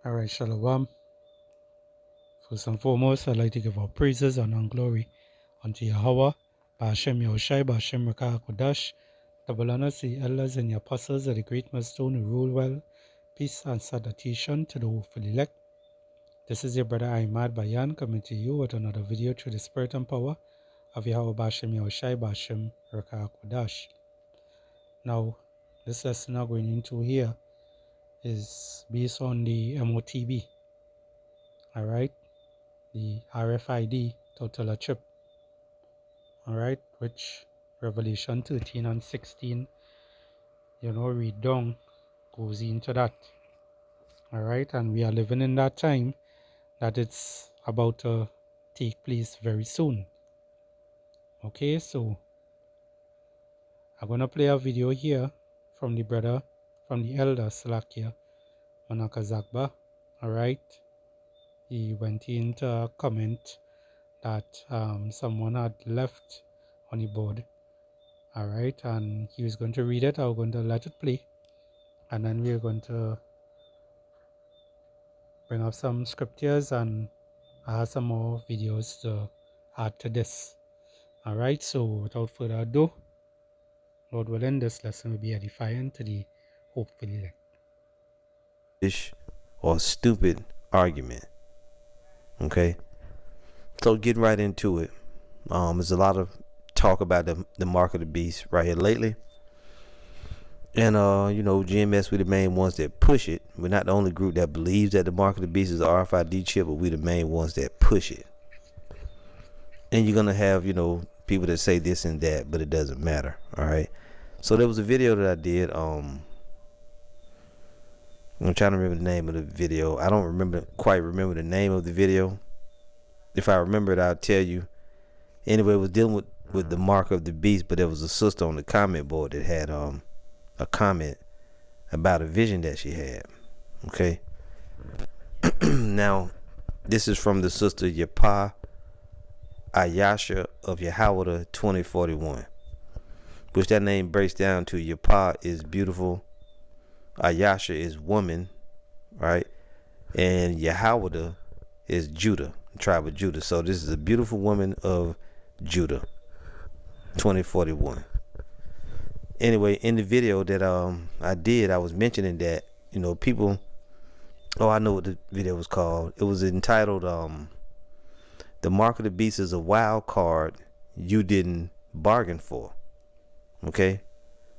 Alright, Shalom. First and foremost, I'd like to give our praises and glory unto Yahweh, Ba'ashem Yahushai, Ba'ashem Rakah Kodash, double honors to the elders and the apostles of the great milestone who rule well, peace and salutation to the hopeful elect. This is your brother Ahmad Bayan coming to you with another video through the spirit and power of Yahweh Ba'ashem Yahushai, Ba'ashem Rakah Kodash. Now, this lesson I'm going into here is based on the MOTB, alright? The RFID total chip, alright, which Revelation 13 and 16, read down, goes into that, alright, and we are living in that time that it's about to take place very soon. Okay, so I'm going to play a video here from the elder Salakia Manakazakba, alright. He went into a comment that someone had left on the board, alright, and he was going to read it. I'm going to let it play, and then we're going to bring up some scriptures and add some more videos to add to this. Alright, so without further ado, Lord willing, this lesson will be edifying to the hopeful elect. Or stupid argument. Okay, so getting right into it. There's a lot of talk about the mark of the beast right here lately, and GMS, we the main ones that push it. We're not the only group that believes that the mark of the beast is the RFID chip, but we the main ones that push it. And you're gonna have people that say this and that, but it doesn't matter. All right. So there was a video that I did. I'm trying to remember the name of the video. I don't quite remember the name of the video. If I remember it, I'll tell you. Anyway, it was dealing with the mark of the beast, but there was a sister on the comment board that had a comment about a vision that she had. Okay. Now, this is from the sister Yapa Ayasha of Yahweh 2041, which that name breaks down to Yapa is beautiful, Ayasha is woman, right? And Yahweh is Judah, the tribe of Judah. So this is a beautiful woman of Judah, 2041. Anyway, in the video that I was mentioning that people. Oh, I know what the video was called. It was entitled "The Mark of the Beast is a wild card you didn't bargain for." Okay,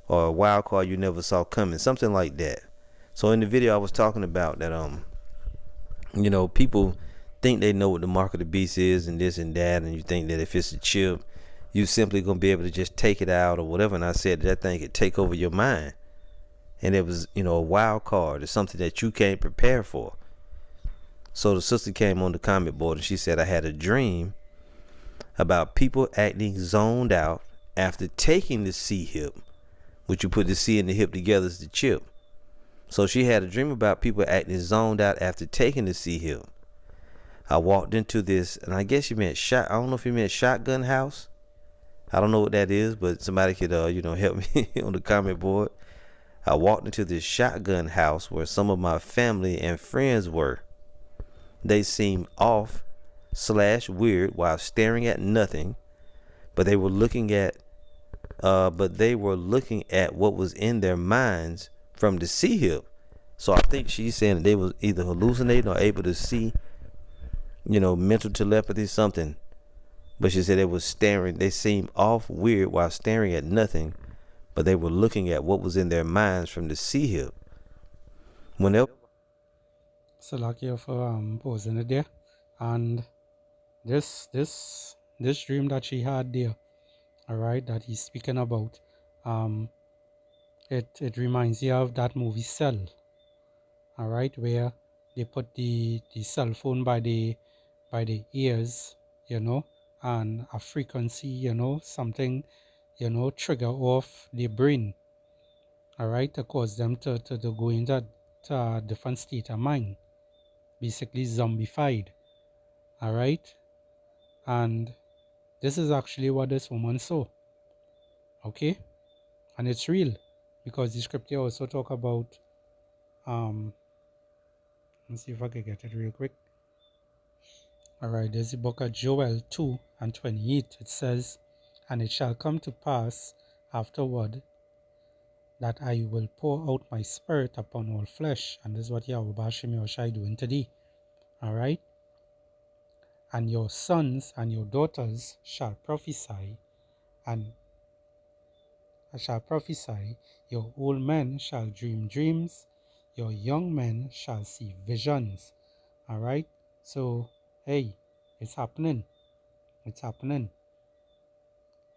or a wild card you never saw coming, something like that. So in the video, I was talking about that people think they know what the mark of the beast is and this and that, and you think that if it's a chip, you simply gonna be able to just take it out or whatever. And I said that thing could take over your mind, and it was a wild card. It's something that you can't prepare for. So the sister came on the comment board and she said, I had a dream about people acting zoned out after taking the C hip, which you put the C and the hip together is the chip. So she had a dream about people acting zoned out after taking the C hip. I walked into this, and I guess you meant I don't know if you meant shotgun house. I don't know what that is, but somebody could help me on the comment board. I walked into this shotgun house where some of my family and friends were. They seemed off / weird while staring at nothing, but they were looking at what was in their minds from the C hip. So I think she's saying that they was either hallucinating or able to see, mental telepathy, something. But she said they was staring. They seemed off weird while staring at nothing, but they were looking at what was in their minds from the C hip. Whenever. Salakia for posing it there, and this dream that she had there, alright, that he's speaking about, it reminds you of that movie Cell, alright, where they put the cell phone by the ears, and a frequency, something, trigger off the brain, alright, to cause them to go into a different state of mind, basically zombified, alright. And this is actually what this woman saw, okay, and it's real, because the scripture also talk about Let's see if I can get it real quick. Alright, there's the book of Joel 2 and 28. It says, "And it shall come to pass afterward that I will pour out my spirit upon all flesh." And this is what Yahweh Bashim Yahushai doing today. Alright? "And your sons and your daughters shall prophesy, and your old men shall dream dreams, your young men shall see visions." Alright? So, hey, it's happening. It's happening.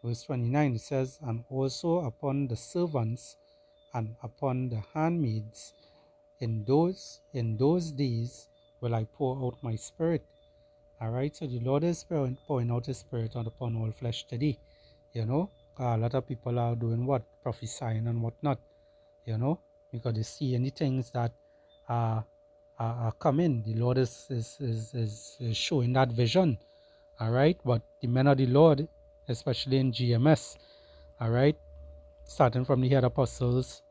Verse 29, it says, "And also upon the servants and upon the handmaids in those days will I pour out my spirit." Alright, so the Lord is pouring out his spirit upon all flesh today. You know, a lot of people are doing what? Prophesying and whatnot. You know, because they see any things that are coming. The Lord is showing that vision. Alright, but the men of the Lord, especially in GMS, alright, starting from the head apostles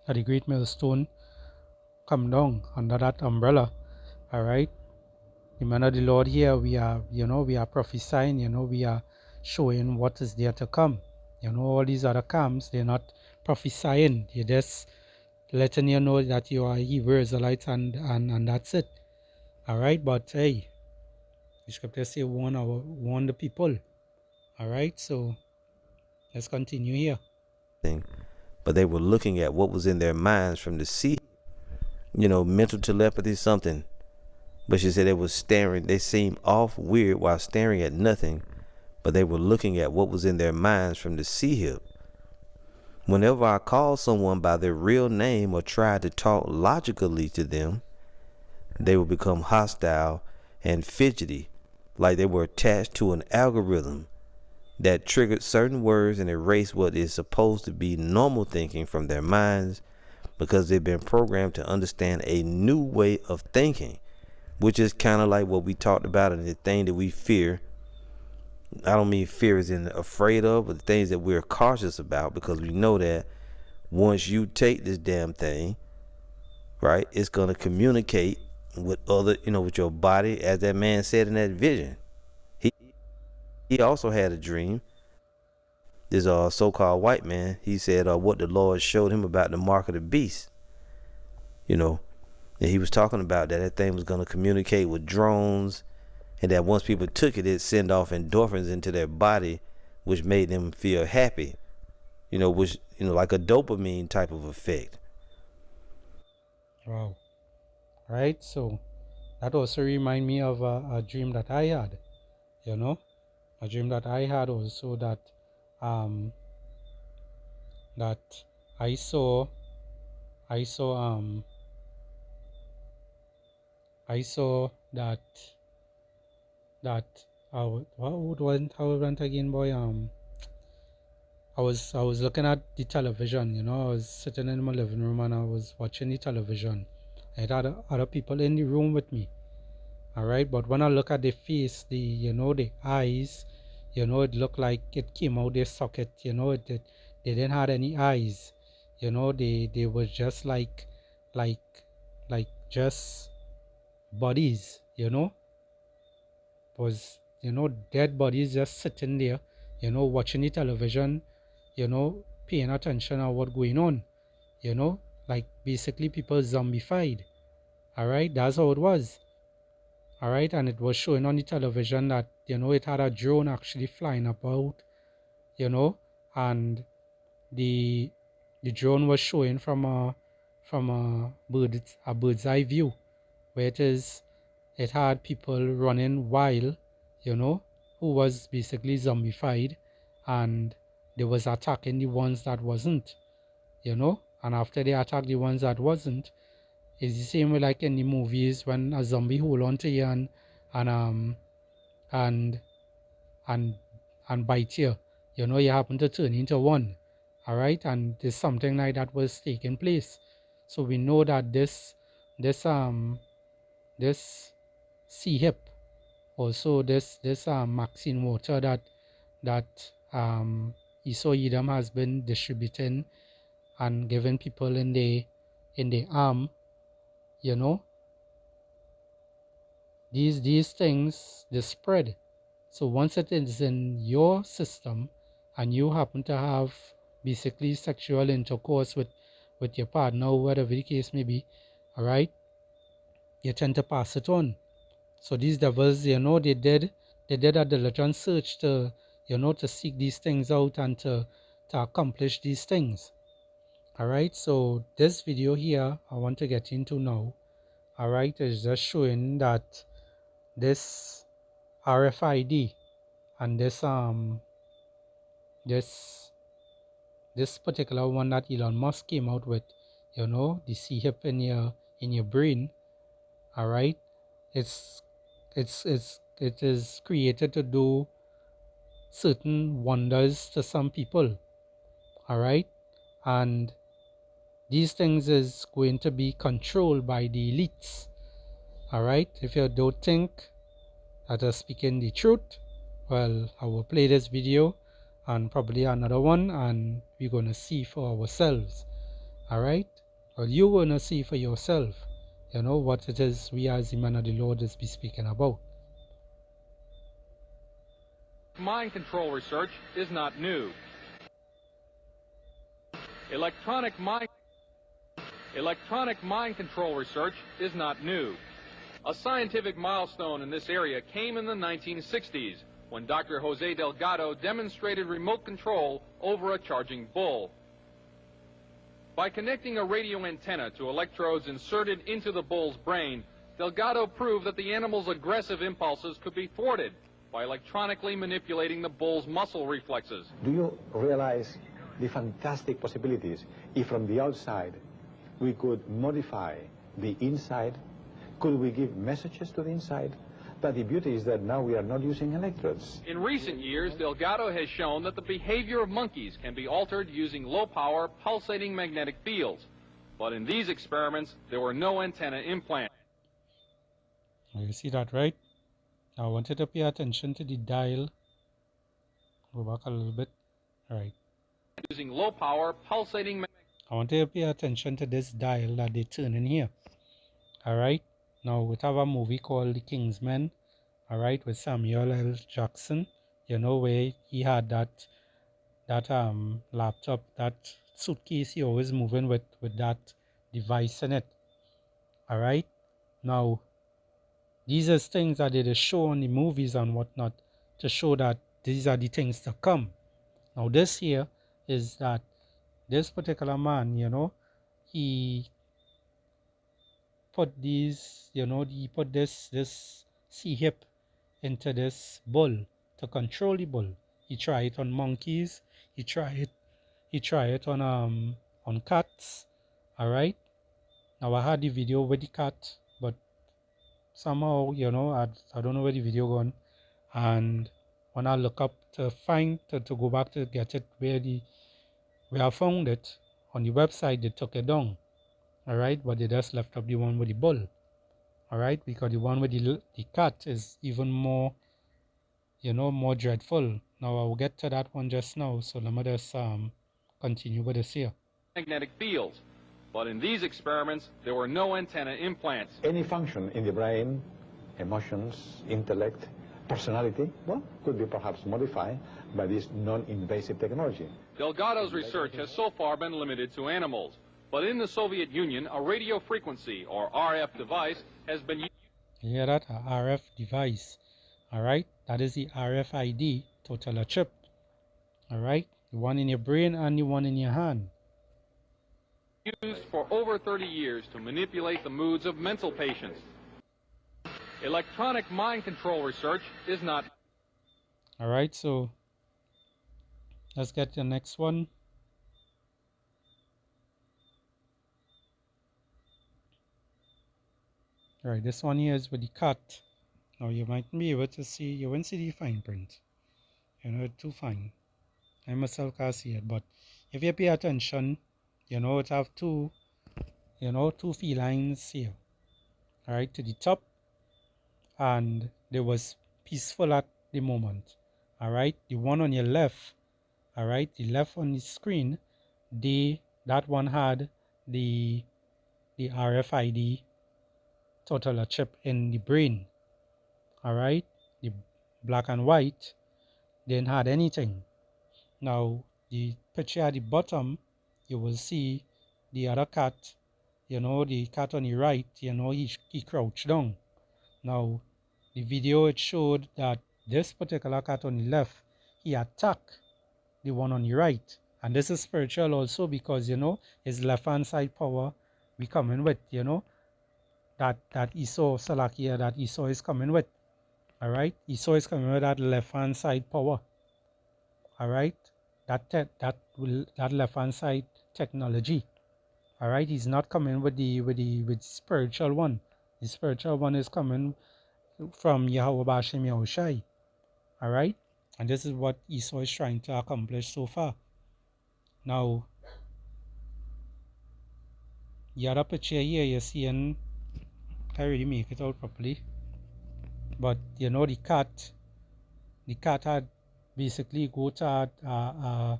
at the great millstone, come down under that umbrella. Alright, the men of the Lord here, we are prophesying, we are showing what is there to come. All these other camps, they're not prophesying, they're just letting you know that you are Hebrew Israelites and that's it. Alright, but hey, the scripture say warn the people. Alright, so let's continue here. But they were looking at what was in their minds from the sea. Mental telepathy, something. But she said they were staring. They seemed off weird while staring at nothing. But they were looking at what was in their minds from the sea hip. Whenever I called someone by their real name or tried to talk logically to them, they would become hostile and fidgety, like they were attached to an algorithm that triggered certain words and erased what is supposed to be normal thinking from their minds, because they've been programmed to understand a new way of thinking, which is kind of like what we talked about and the thing that we fear. I don't mean fear as in afraid of, but the things that we're cautious about, because we know that once you take this damn thing, right, it's going to communicate with other, with your body, as that man said in that vision. He also had a dream. This so-called white man, he said what the Lord showed him about the mark of the beast. And he was talking about that thing was going to communicate with drones, and that once people took it, it'd send off endorphins into their body, which made them feel happy, which, like a dopamine type of effect. Wow. Right, so that also remind me of a dream that I had. A dream that I had also that that I saw that how it went again, boy. I was looking at the television. I was sitting in my living room and I was watching the television. I had other people in the room with me. Alright, but when I look at the face, the eyes, it looked like it came out their socket. They didn't have any eyes. They were just like just bodies. Was dead bodies just sitting there. Watching the television. Paying attention to what's going on. Like basically people zombified. Alright, that's how it was. Alright, and it was showing on the television that, it had a drone actually flying about, and the drone was showing from a bird's eye view, where it had people running wild, who was basically zombified, and they was attacking the ones that wasn't, and after they attacked the ones that wasn't, it's the same way like in the movies when a zombie hold on to you and bite you. You happen to turn into one. Alright, and there's something like that was taking place. So we know that this sea hip, also this Maxine water that Esau Edom has been distributing and giving people in the arm, these things, they spread. So once it is in your system and you happen to have basically sexual intercourse with your partner, whatever the case may be, all right, you tend to pass it on. So these devils, they did a diligent search to, to seek these things out and to accomplish these things. All right, so this video here I want to get into now, all right, is just showing that this RFID and this particular one that Elon Musk came out with, the chip in your brain, all right, it is created to do certain wonders to some people, all right, and these things is going to be controlled by the elites, all right. If you don't think that I'm speaking the truth, well, I will play this video and probably another one, and we're going to see for ourselves, all right. Well, you're going to see for yourself, what it is we as the man of the Lord is be speaking about. Mind control research is not new. Electronic mind control research is not new. A scientific milestone in this area came in the 1960s when Dr. Jose Delgado demonstrated remote control over a charging bull. By connecting a radio antenna to electrodes inserted into the bull's brain, Delgado proved that the animal's aggressive impulses could be thwarted by electronically manipulating the bull's muscle reflexes. Do you realize the fantastic possibilities if from the outside we could modify the inside? Could we give messages to the inside? But the beauty is that now we are not using electrodes. In recent years, Delgado has shown that the behavior of monkeys can be altered using low-power, pulsating magnetic fields. But in these experiments, there were no antenna implants. You see that, right? I wanted to pay attention to the dial. Go back a little bit. All right. Using low-power, pulsating... I want you to pay attention to this dial that they turn in here. All right. Now, we have a movie called The Kingsman, all right, with Samuel L. Jackson, where he had that laptop, that suitcase he always moving with that device in it, all right. Now, these are things that they show on the movies and whatnot to show that these are the things to come. Now, this here is that this particular man, he put these, he put this C-hip into this bull to control the bull. He tried it on monkeys. He tried it on cats. All right. Now I had the video with the cat, but somehow, I don't know where the video gone. And when I look up to find to go back to get it where I found it on the website, they took it down. All right, but they just left up the one with the bull. All right, because the one with the cat is even more, more dreadful. Now I will get to that one just now. So let me just continue with this here. Magnetic fields, but in these experiments there were no antenna implants. Any function in the brain, emotions, intellect, personality, well, could be perhaps modified by this non-invasive technology. Delgado's research has so far been limited to animals. But in the Soviet Union, a radio frequency, or RF device, has been used. You hear that? A RF device. All right? That is the RFID total chip. All right? The one in your brain and the one in your hand. Used for over 30 years to manipulate the moods of mental patients. Electronic mind control research is not. All right, so let's get the next one. Right, this one here is with the cat. Now you might be able to see, you won't see the fine print. Too fine. I myself can't see it, but if you pay attention, it have two felines here. Alright, to the top. And they was peaceful at the moment. Alright, the one on your left, alright, the left on the screen, that one had the RFID total chip in the brain. All right, the black and white didn't had anything. Now the picture at the bottom, you will see the other cat. The cat on the right. He crouched down. Now the video, it showed that this particular cat on the left, he attacked the one on the right. And this is spiritual also, because his left hand side power we coming with, that Esau Salakia, that Esau is coming with. All right, Esau is coming with that left hand side power. All right, that left hand side technology. All right, he's not coming with the spiritual one. The spiritual one is coming from Yahweh Bashem Yahushai. All right, and this is what Esau is trying to accomplish so far. Now, the other picture here you're seeing, I really make it out properly, but the cat had basically go to a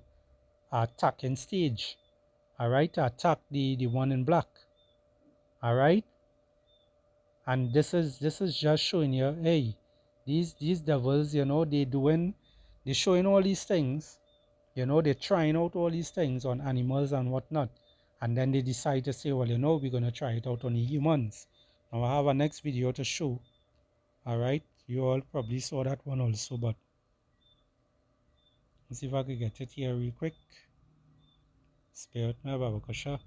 attacking stage. All right, to attack the one in black. All right, and this is just showing you, hey, these devils, they're showing all these things, they're trying out all these things on animals and whatnot, and then they decide to say, well, we're gonna try it out on the humans. Now I have a next video to show. All right, you all probably saw that one also, but let's see if I can get it here real quick. Spare with me, Babakasha.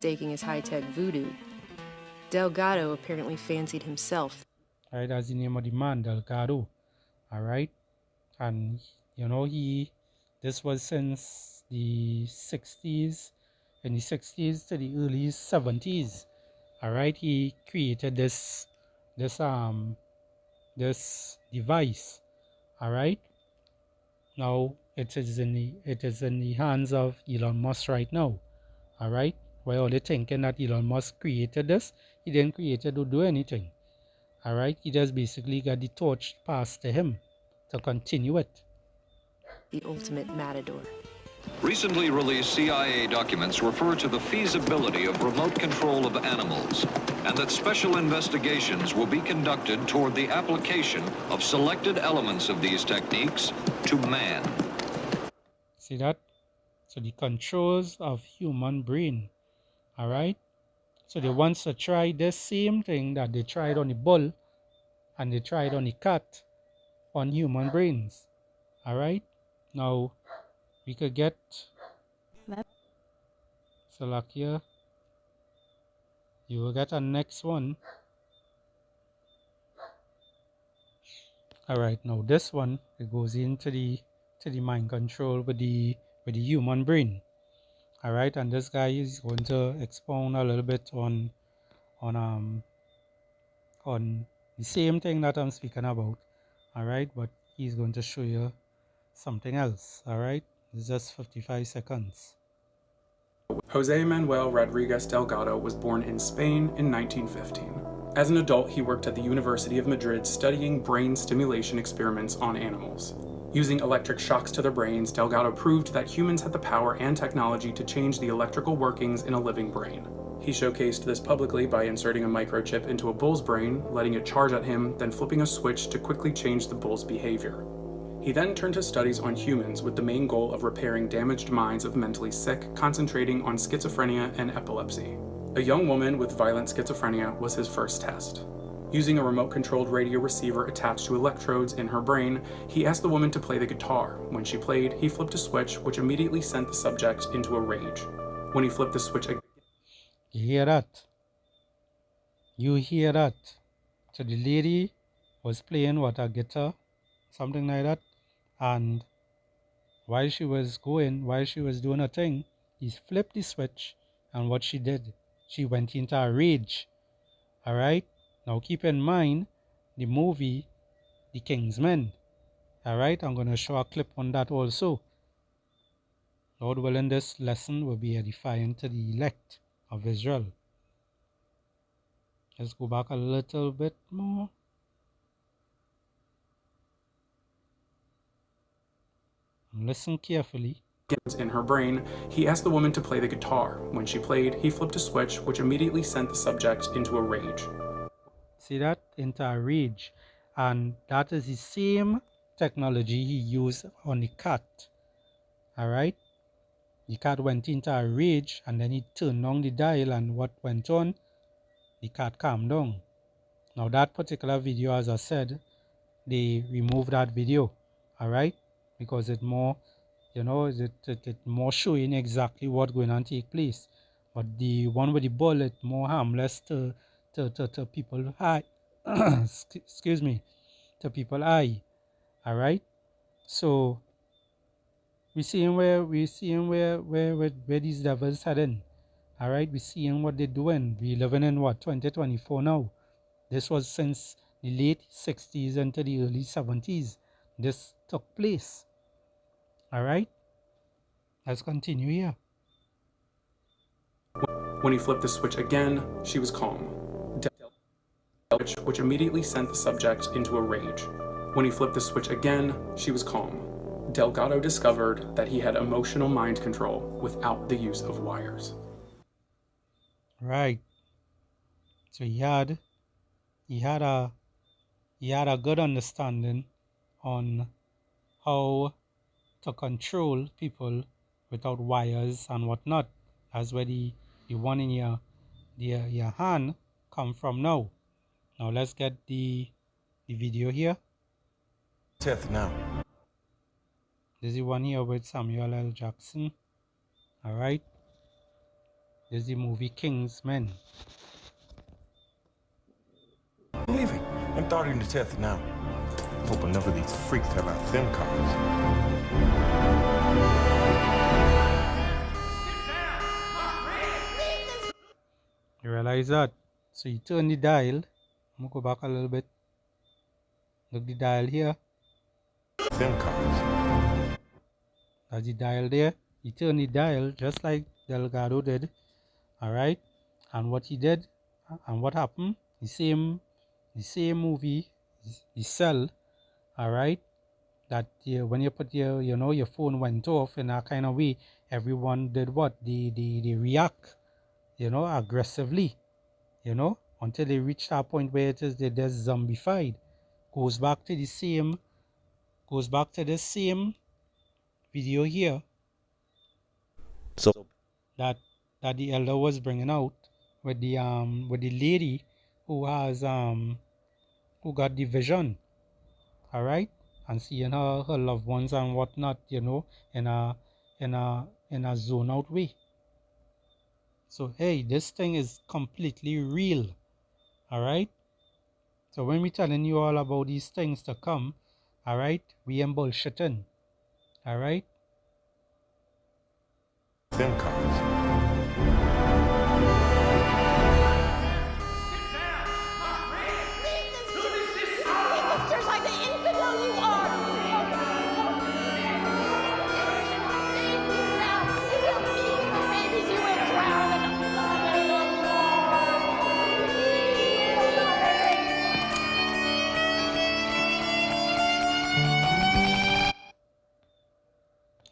Staking his high-tech voodoo. Delgado apparently fancied himself. All right, that's the name of the man, Delgado. All right, and this was since the 60s, in the 60s to the early 70s. All right, he created this device. All right, now it is in the hands of Elon Musk right now. All right, while they're thinking that Elon Musk created this, he didn't create it to do anything. All right, he just basically got the torch passed to him to continue it. The ultimate matador. Recently released CIA documents refer to the feasibility of remote control of animals, and that special investigations will be conducted toward the application of selected elements of these techniques to man. See that? So the controls of human brain. All right. So they want to try the same thing that they tried on the bull and they tried on the cat on human brains. All right. Now we could get Salakia. You will get a next one. All right. Now this one, it goes into the mind control with the human brain. All right, and this guy is going to expound a little bit on the same thing that I'm speaking about. All right, but he's going to show you something else. All right, it's just 55 seconds. Jose Manuel Rodriguez Delgado was born in Spain in 1915. As an adult, he worked at the University of Madrid studying brain stimulation experiments on animals. Using electric shocks to their brains, Delgado proved that humans had the power and technology to change the electrical workings in a living brain. He showcased this publicly by inserting a microchip into a bull's brain, letting it charge at him, then flipping a switch to quickly change the bull's behavior. He then turned to studies on humans with the main goal of repairing damaged minds of mentally sick, concentrating on schizophrenia and epilepsy. A young woman with violent schizophrenia was his first test. Using a remote-controlled radio receiver attached to electrodes in her brain, he asked the woman to play the guitar. When she played, he flipped a switch, which immediately sent the subject into a rage. When he flipped the switch again... You hear that? You hear that? So the lady was playing a guitar, something like that, and while she was doing her thing, he flipped the switch, and what she did, she went into a rage. All right? Now keep in mind the movie The King's Men. All right, I'm going to show a clip on that also. Lord willing, this lesson will be edifying to the elect of Israel. Let's go back a little bit more. And listen carefully. in her brain, he asked the woman to play the guitar. When she played, he flipped a switch, which immediately sent the subject into a rage. See that? Into a rage. And that is the same technology he used on the cat. Alright? The cat went into a rage and then he turned on the dial, and what went on? The cat calmed down. Now that particular video, as I said, they removed that video. Alright? Because it more, you know, it more showing exactly what going on take place. But the one with the bullet more harmless to people eye. Excuse me, to people eye. Alright? So we're seeing where these devils heading. Alright, we're seeing what they're doing. We're living in what, 2024 now. This was since the late 60s into the early 70s. This took place. Alright? Let's continue here. When he flipped the switch again, she was calm, which immediately sent the subject into a rage. When he flipped the switch again, she was calm. Delgado discovered that he had emotional mind control without the use of wires. Right. So he had a good understanding on how to control people without wires and whatnot. That's where the one in your hand come from now. Now let's get the video here. Death now. This is the one here with Samuel L. Jackson. Alright. This is the movie Kingsman. I'm leaving. I'm starting to death now. Hope none of these freaks have our thin copies. You realize that? So you turn the dial. I'm gonna go back a little bit. Look the dial here. Thin copies. That's the dial there. You turn the dial just like Delgado did. Alright? And what he did and what happened, the same movie, the cell, alright, that when you put your phone went off in that kind of way, everyone did what? They react, aggressively, until they reach that point where it is they're zombified. Goes back to the same video here. So that the elder was bringing out with the lady who got the vision, all right, and seeing her loved ones and whatnot, in a zone out way. So hey, this thing is completely real, all right. So when we telling you all about these things to come, all right, we ain't bullshitting, all right. Thin copies.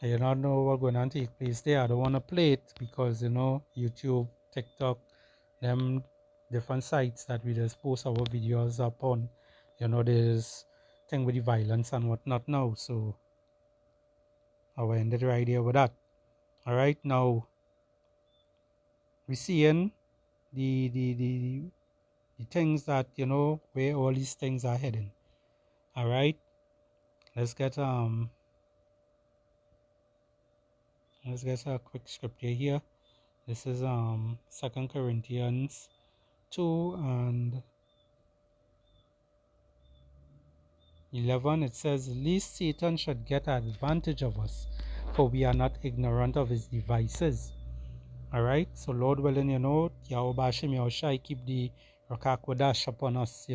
I do not know what's going to take place there. I don't want to play it because, YouTube, TikTok, them different sites that we just post our videos upon, there's thing with the violence and whatnot now. So I will end it right here with that. All right, now we're seeing the things that, where all these things are heading. All right, let's get a quick scripture here. This is 2 Corinthians 2 and 11. It says, "Lest Satan should get advantage of us, for we are not ignorant of his devices." Alright, so Lord willing, Yahweh Bashim Yahushai keep the Rakakwadash upon us,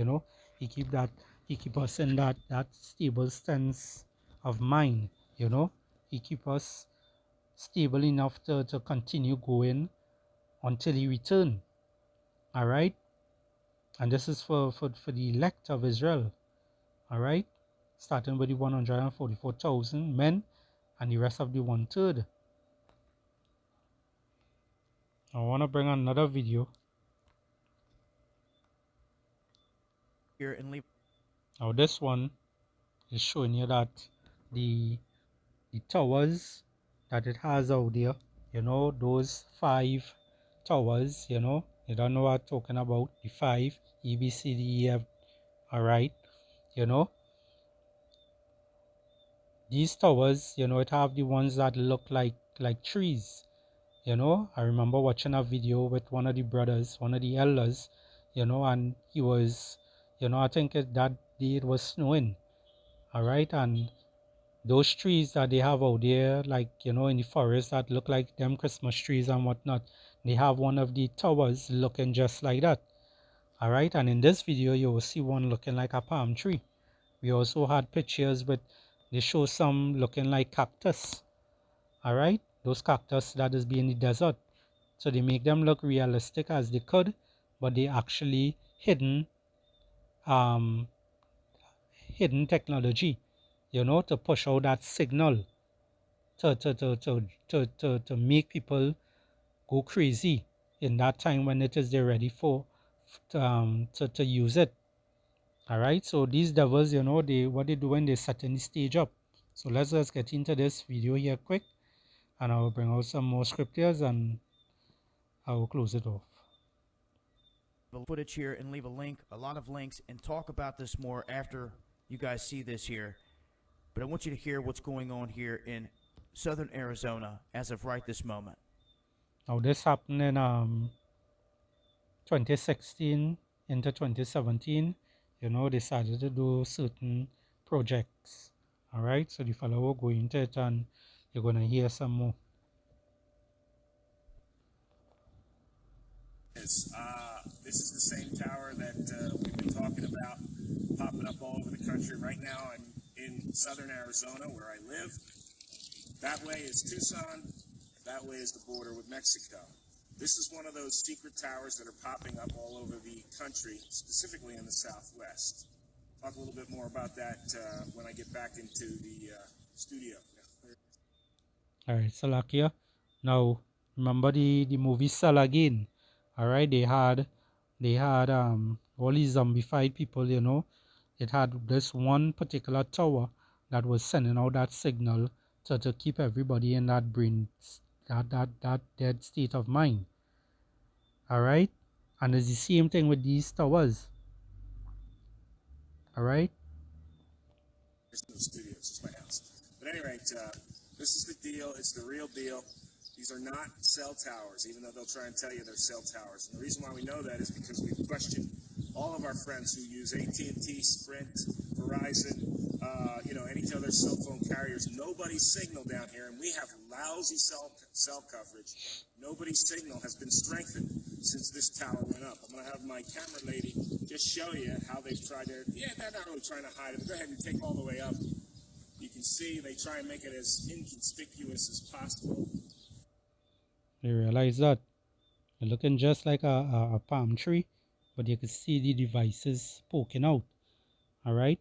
He keep us in that stable stance of mind, He keep us stable enough to continue going until he return. Alright? And this is for the elect of Israel. Alright? Starting with the 144,000 men and the rest of the 1/3. I want to bring another video. Here and leave. Now this one is showing you that the towers that it has out there, you know, those 5 towers, you know, you don't know what I'm talking about, the 5 E B C D E F. All right, you know, these towers, you know, it have the ones that look like trees. You know, I remember watching a video with one of the brothers, one of the elders, you know, and he was, you know, I think that day it was snowing. All right, and those trees that they have out there, like, you know, in the forest that look like them Christmas trees and whatnot, they have one of the towers looking just like that. All right, and in this video you will see one looking like a palm tree. We also had pictures with, they show some looking like cactus. All right, those cactus that is being in the desert. So they make them look realistic as they could, but they actually hidden technology, you know, to push out that signal to make people go crazy in that time when it is they're ready for to use it. All right, so these devils, you know, what they do when they setting the stage up. So let's just get into this video here quick, and I will bring out some more scriptures and I will close it off. Footage here and leave a link, a lot of links, and talk about this more after you guys see this here. But I want you to hear what's going on here in southern Arizona as of right this moment. Now this happened in 2016 into 2017. You know, they started to do certain projects. All right, so the fellow will go into it and you're gonna hear some more. This is the same tower that we've been talking about, popping up all over the country. Right now I'm in southern Arizona where I live. That way is Tucson, that way is the border with Mexico. This is one of those secret towers that are popping up all over the country, specifically in the Southwest. Talk a little bit more about that when I get back into the studio. All right, Salakia. Now, remember the movie Cell Again? All right, they had all these zombified people, you know. It had this one particular tower that was sending out that signal to keep everybody in that brain, that dead state of mind. All right, and it's the same thing with these towers. All right. There's no studios, it's my house. But at any rate, this is the deal. It's the real deal. These are not cell towers, even though they'll try and tell you they're cell towers. And the reason why we know that is because we've questioned all of our friends who use AT&T, Sprint, Verizon, you know, any other cell phone carriers. Nobody's signal down here, and we have lousy cell coverage. Nobody's signal has been strengthened since this tower went up. I'm going to have my camera lady just show you how they've tried to, they're not really trying to hide it. Go ahead and take all the way up. You can see they try and make it as inconspicuous as possible. You realize that you're looking just like a palm tree, but you can see the devices poking out. All right.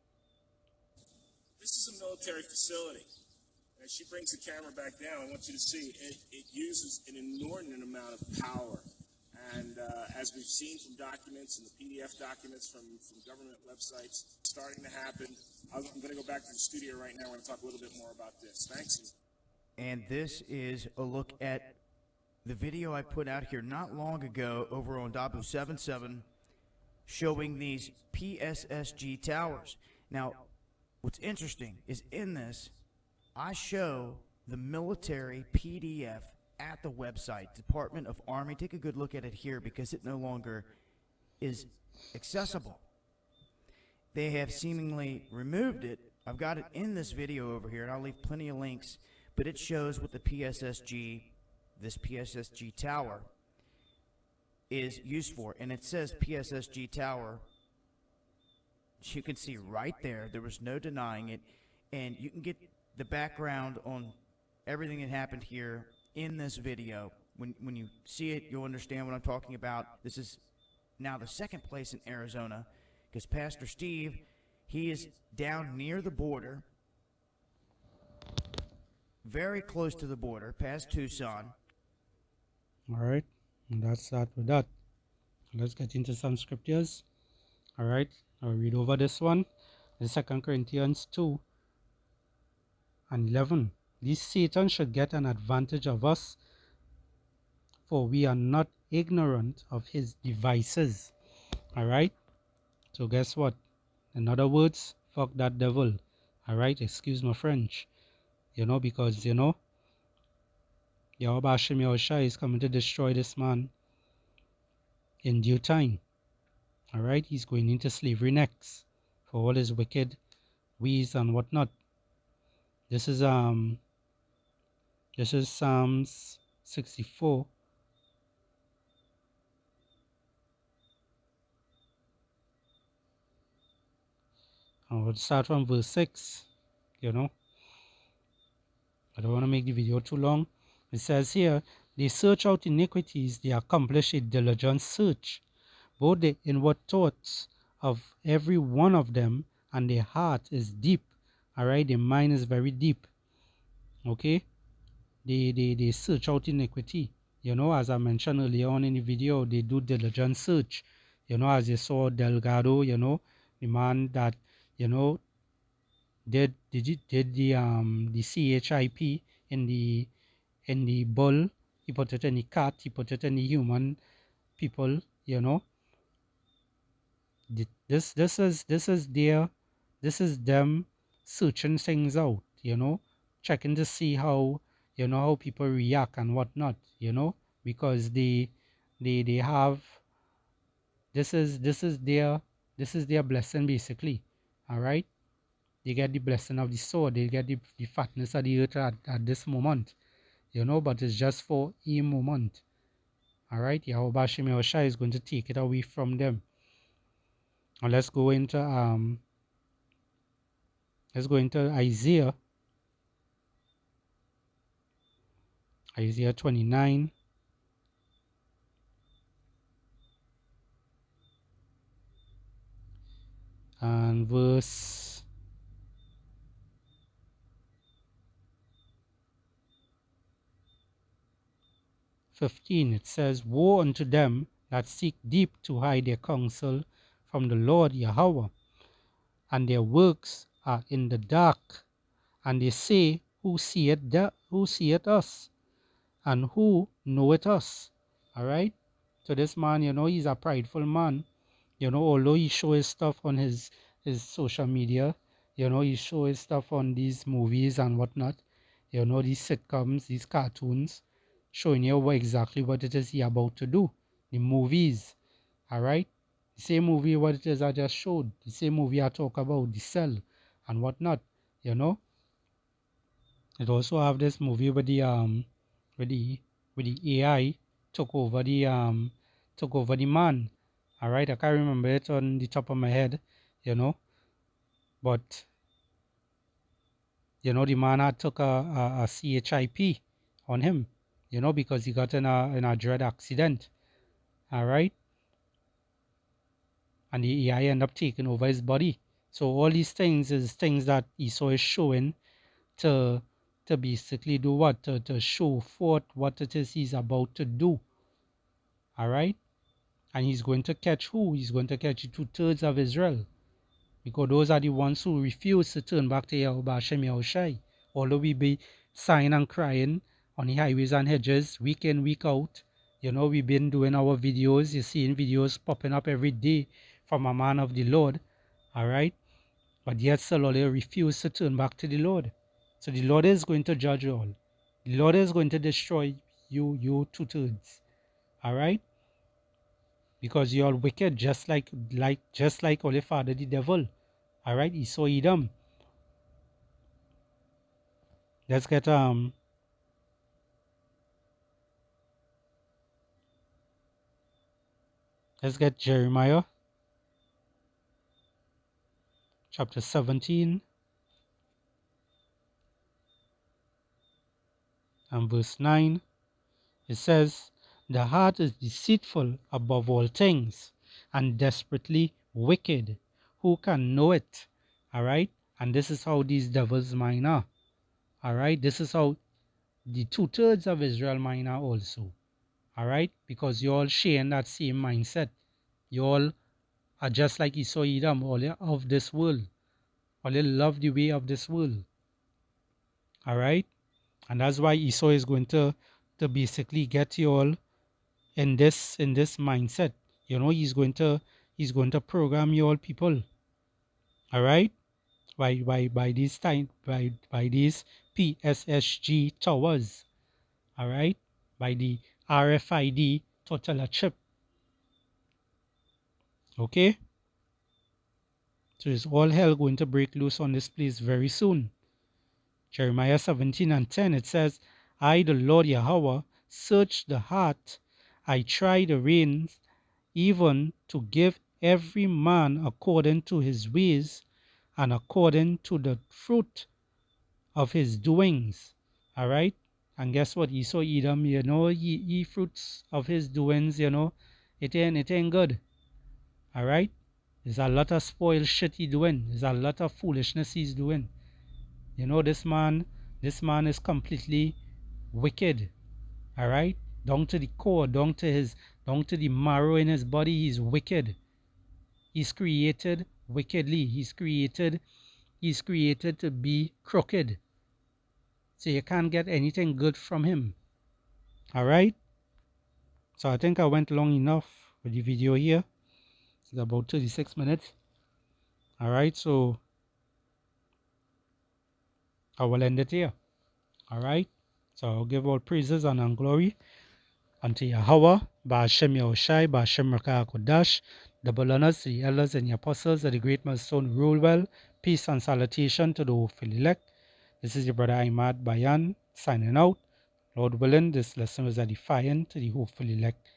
This is a military facility. As she brings the camera back down, I want you to see it uses an inordinate amount of power. And as we've seen from documents and the PDF documents from government websites, starting to happen. I'm going to go back to the studio right now. We're going to talk a little bit more about this. Thanks. And this is a look at the video I put out here not long ago over on Dabu 77 showing these PSSG towers. Now, what's interesting is in this, I show the military PDF at the website, Department of Army. Take a good look at it here because it no longer is accessible. They have seemingly removed it. I've got it in this video over here, and I'll leave plenty of links, but it shows what the PSSG, this PSSG tower, is used for. And it says PSSG tower. You can see right there. There was no denying it. And you can get the background on everything that happened here in this video. When you see it, you'll understand what I'm talking about. This is now the second place in Arizona because Pastor Steve, he is down near the border, very close to the border, past Tucson. All right, and that's that with that. Let's get into some scriptures. All right, I'll read over this one. In 2 Corinthians 2 and 11. This Satan should get an advantage of us, for we are not ignorant of his devices. All right, so guess what? In other words, fuck that devil. All right, excuse my French. Because Yahweh Hashem Yahushua is coming to destroy this man in due time. All right, he's going into slavery next for all his wicked ways and whatnot. This is Psalms 64. And we'll start from verse 6. I don't want to make the video too long. It says here, they search out iniquities, they accomplish a diligent search, both the inward thoughts of every one of them, and their heart is deep. All right, their mind is very deep. Okay, they search out iniquity. As I mentioned earlier on in the video, they do diligent search. As you saw Delgado, the man that did the CHIP in the bull. He put it in the cat. He put it in the human people. This is them searching things out. Checking to see how how people react and whatnot. Because they have this is their blessing basically. All right, they get the blessing of the sword, they get the fatness of the earth at this moment, but it's just for a moment. All right, Yahweh Hashem Yahushua is going to take it away from them. And let's go into Isaiah 29. And verse 15, it says, woe unto them that seek deep to hide their counsel from the Lord Yahweh, and their works are in the dark, and they say, who seeth us, and who knoweth us? All right, so this man, he's a prideful man. Although he shows his stuff on his social media, he shows his stuff on these movies and whatnot, these sitcoms, these cartoons, showing you exactly what it is he about to do. The movies, all right? The same movie what it is I just showed. The same movie I talk about, the cell and whatnot, It also have this movie with the AI took over the man. All right, I can't remember it on the top of my head, but the man had took a CHIP on him, because he got in a dread accident. All right, and the AI ended up taking over his body. So all these things is things that Esau is showing to basically do what? To show forth what it is he's about to do. All right. And he's going to catch who? He's going to catch 2/3 of Israel. Because those are the ones who refuse to turn back to Yahweh Hashem Yahushai. Although we be sighing and crying on the highways and hedges, week in, week out. We've been doing our videos. You're seeing videos popping up every day from a man of the Lord. All right? But yet still they refuse to turn back to the Lord. So the Lord is going to judge all. The Lord is going to destroy you 2/3. All right? Because you are wicked, just like all your father the devil. All right, Esau Edom. Let's get Jeremiah chapter 17 and verse 9. It says, the heart is deceitful above all things and desperately wicked. Who can know it? All right. And this is how these devils' mind are. Alright, this is how the 2/3 of Israel mind are also. Alright, because you all share in that same mindset. You all are just like Esau Edom, all of this world. All you love the way of this world. Alright? And that's why Esau is going to basically get you all in this mindset. You know, he's going to program you all people. Alright? By these PSSG towers. Alright? By the RFID total chip. Okay? So it's all hell going to break loose on this place very soon. Jeremiah 17:10, it says, I, the Lord Yahweh, search the heart, I try the reins, even to give every man according to his ways and according to the fruit of his doings. Alright? And guess what? Esau Edom, you know, he fruits of his doings, you know, it ain't good. Alright? There's a lot of spoiled shit he doing. There's a lot of foolishness he's doing. You know, this man is completely wicked. Alright? Down to the core, down to the marrow in his body, he's wicked. He's created wickedly. He's created to be crooked. So you can't get anything good from him. Alright? So I think I went long enough with the video here. It's about 36 minutes. Alright, so I will end it here. Alright? So I'll give all praises and glory unto Yahweh, Ba'ashem Yahushai, Ba'ashem Rakah Kodash, double honors to the elders and the apostles of the great milestone rule well. Peace and salutation to the hopeful elect. This is your brother Ahmad Bayan signing out. Lord willing, this lesson was edifying to the hopeful elect,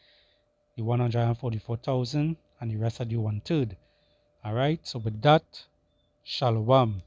the 144,000 and the rest of the 1/3. Alright, so with that, Shalom.